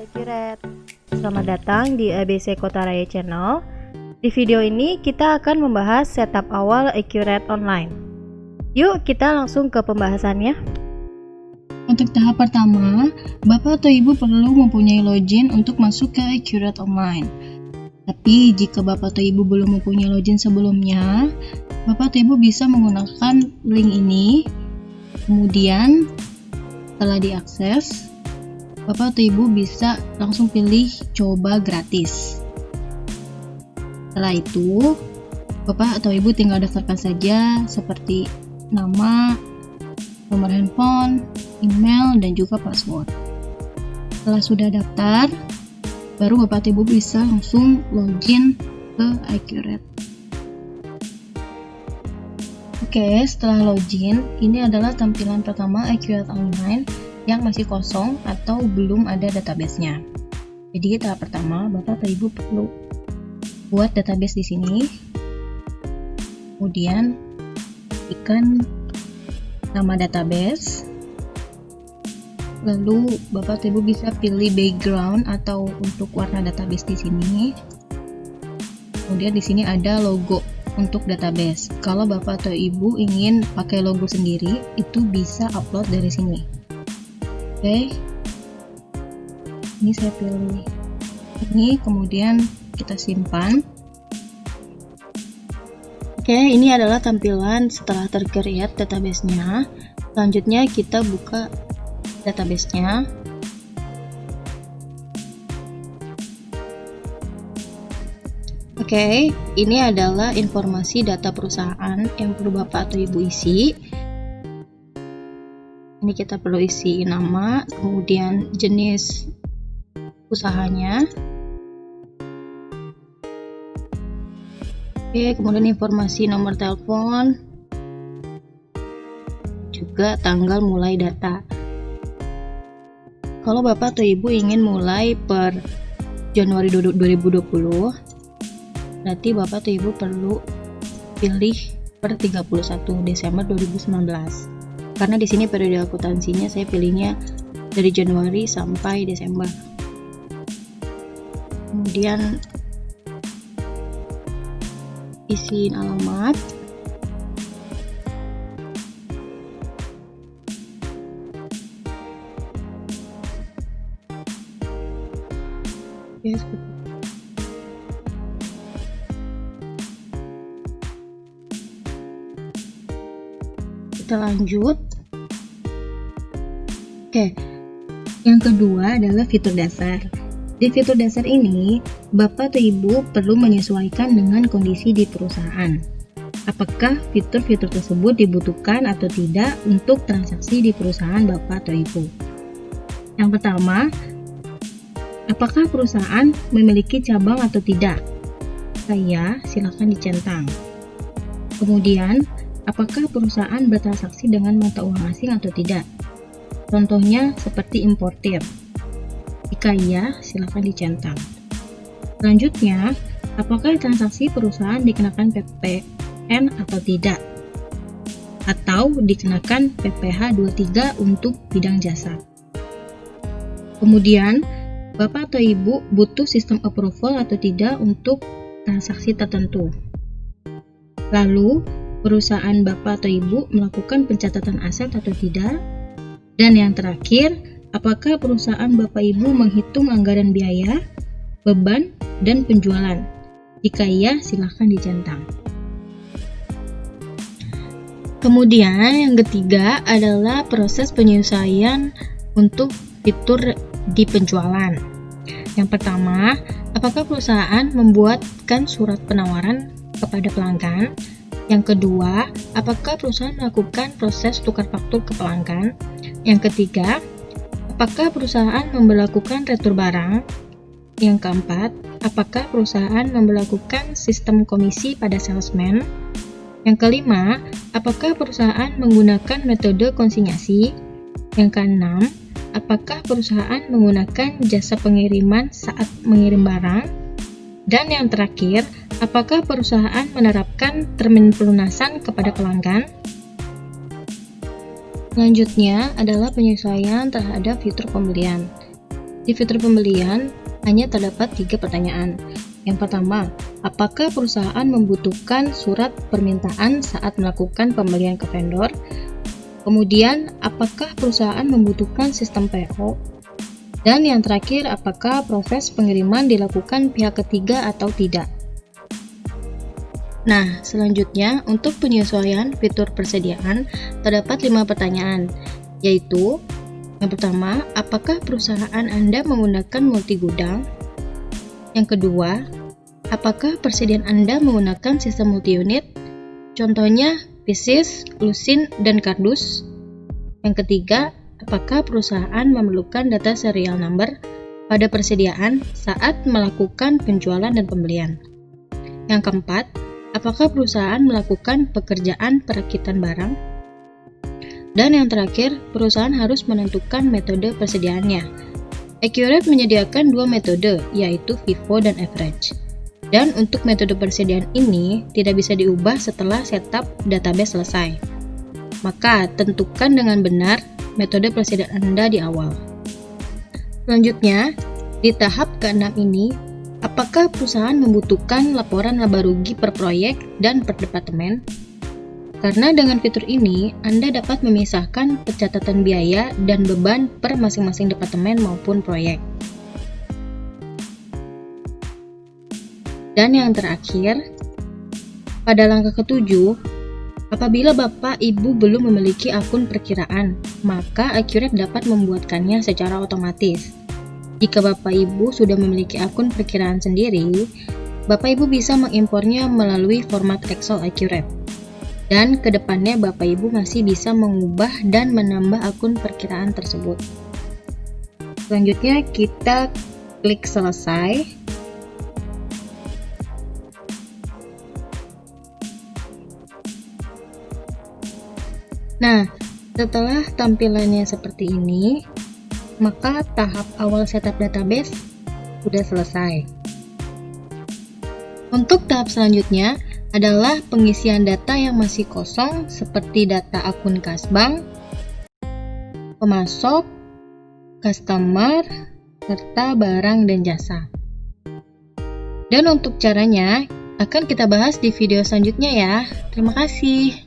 Accurate. Selamat datang di ABC Kota Raya Channel. Di video ini kita akan membahas setup awal Accurate Online. Yuk kita langsung ke pembahasannya. Untuk tahap pertama, Bapak atau Ibu perlu mempunyai login untuk masuk ke Accurate Online. Tapi jika Bapak atau Ibu belum mempunyai login sebelumnya, Bapak atau Ibu bisa menggunakan link ini. Kemudian setelah diakses, Bapak atau Ibu bisa langsung pilih coba gratis. Setelah itu, Bapak atau Ibu tinggal daftarkan saja seperti nama, nomor handphone, email, dan juga password. Setelah sudah daftar, baru Bapak atau Ibu bisa langsung login ke Accurate. Oke, setelah login, ini adalah tampilan pertama Accurate Online yang masih kosong atau belum ada database-nya. Jadi tahap pertama, Bapak atau Ibu perlu buat database di sini. Kemudian ikan nama database. Lalu Bapak atau Ibu bisa pilih background atau untuk warna database di sini. Kemudian di sini ada logo untuk database. Kalau Bapak atau Ibu ingin pakai logo sendiri, itu bisa upload dari sini. Oke, ini saya pilih ini, kemudian kita simpan. Oke, ini adalah tampilan setelah tercreate database-nya. Selanjutnya kita buka database-nya. Oke, ini adalah informasi data perusahaan yang perlu Bapak atau Ibu isi. Ini kita perlu isi nama, kemudian jenis usahanya. Oke, kemudian informasi nomor telepon, juga tanggal mulai data. Kalau Bapak atau Ibu ingin mulai per Januari 2020, berarti Bapak atau Ibu perlu pilih per 31 Desember 2019. Karena di sini periode akuntansinya saya pilihnya dari Januari sampai Desember. Kemudian isiin alamat. Oke, kita lanjut. Oke, yang kedua adalah fitur dasar. Di fitur dasar ini, Bapak atau Ibu perlu menyesuaikan dengan kondisi di perusahaan. Apakah fitur-fitur tersebut dibutuhkan atau tidak untuk transaksi di perusahaan Bapak atau Ibu? Yang pertama, apakah perusahaan memiliki cabang atau tidak? Saya silakan dicentang. Kemudian, apakah perusahaan bertransaksi dengan mata uang asing atau tidak? Contohnya seperti importir. Jika iya, silakan dicentang. Selanjutnya, apakah transaksi perusahaan dikenakan PPN atau tidak? Atau dikenakan PPh 23 untuk bidang jasa? Kemudian, Bapak atau Ibu butuh sistem approval atau tidak untuk transaksi tertentu. Lalu, perusahaan Bapak atau Ibu melakukan pencatatan aset atau tidak? Dan yang terakhir, apakah perusahaan Bapak Ibu menghitung anggaran biaya, beban, dan penjualan? Jika iya, silakan dicentang. Kemudian yang ketiga adalah proses penyesuaian untuk fitur di penjualan. Yang pertama, apakah perusahaan membuatkan surat penawaran kepada pelanggan? Yang kedua, apakah perusahaan melakukan proses tukar faktur ke pelanggan? Yang ketiga, apakah perusahaan memberlakukan retur barang? Yang keempat, apakah perusahaan memberlakukan sistem komisi pada salesman? Yang kelima, apakah perusahaan menggunakan metode konsinyasi? Yang keenam, apakah perusahaan menggunakan jasa pengiriman saat mengirim barang? Dan yang terakhir, apakah perusahaan menerapkan termin pelunasan kepada pelanggan? Selanjutnya adalah penyesuaian terhadap fitur pembelian. Di fitur pembelian, hanya terdapat 3 pertanyaan. Yang pertama, apakah perusahaan membutuhkan surat permintaan saat melakukan pembelian ke vendor? Kemudian, apakah perusahaan membutuhkan sistem PO? Dan yang terakhir, apakah proses pengiriman dilakukan pihak ketiga atau tidak? Nah, selanjutnya untuk penyesuaian fitur persediaan terdapat 5 pertanyaan, yaitu yang pertama, apakah perusahaan Anda menggunakan multi gudang? Yang kedua, apakah persediaan Anda menggunakan sistem multi unit? Contohnya PCS, Lucin, dan kardus. Yang ketiga, apakah perusahaan memerlukan data serial number pada persediaan saat melakukan penjualan dan pembelian? Yang keempat, apakah perusahaan melakukan pekerjaan perakitan barang? Dan yang terakhir, perusahaan harus menentukan metode persediaannya. Accurate menyediakan 2 metode, yaitu FIFO dan Average. Dan untuk metode persediaan ini tidak bisa diubah setelah setup database selesai. Maka, tentukan dengan benar metode persediaan Anda di awal. Selanjutnya, di tahap ke-6 ini, apakah perusahaan membutuhkan laporan laba rugi per proyek dan per departemen? Karena dengan fitur ini, Anda dapat memisahkan pencatatan biaya dan beban per masing-masing departemen maupun proyek. Dan yang terakhir, pada langkah ke-7, apabila Bapak Ibu belum memiliki akun perkiraan, maka Accurate dapat membuatkannya secara otomatis. Jika Bapak Ibu sudah memiliki akun perkiraan sendiri, Bapak Ibu bisa mengimpornya melalui format Excel Accurate. Dan kedepannya Bapak Ibu masih bisa mengubah dan menambah akun perkiraan tersebut. Selanjutnya kita klik selesai. Nah, setelah tampilannya seperti ini, maka tahap awal setup database sudah selesai. Untuk tahap selanjutnya adalah pengisian data yang masih kosong seperti data akun kas bank, pemasok, customer, serta barang dan jasa. Dan untuk caranya akan kita bahas di video selanjutnya ya. Terima kasih.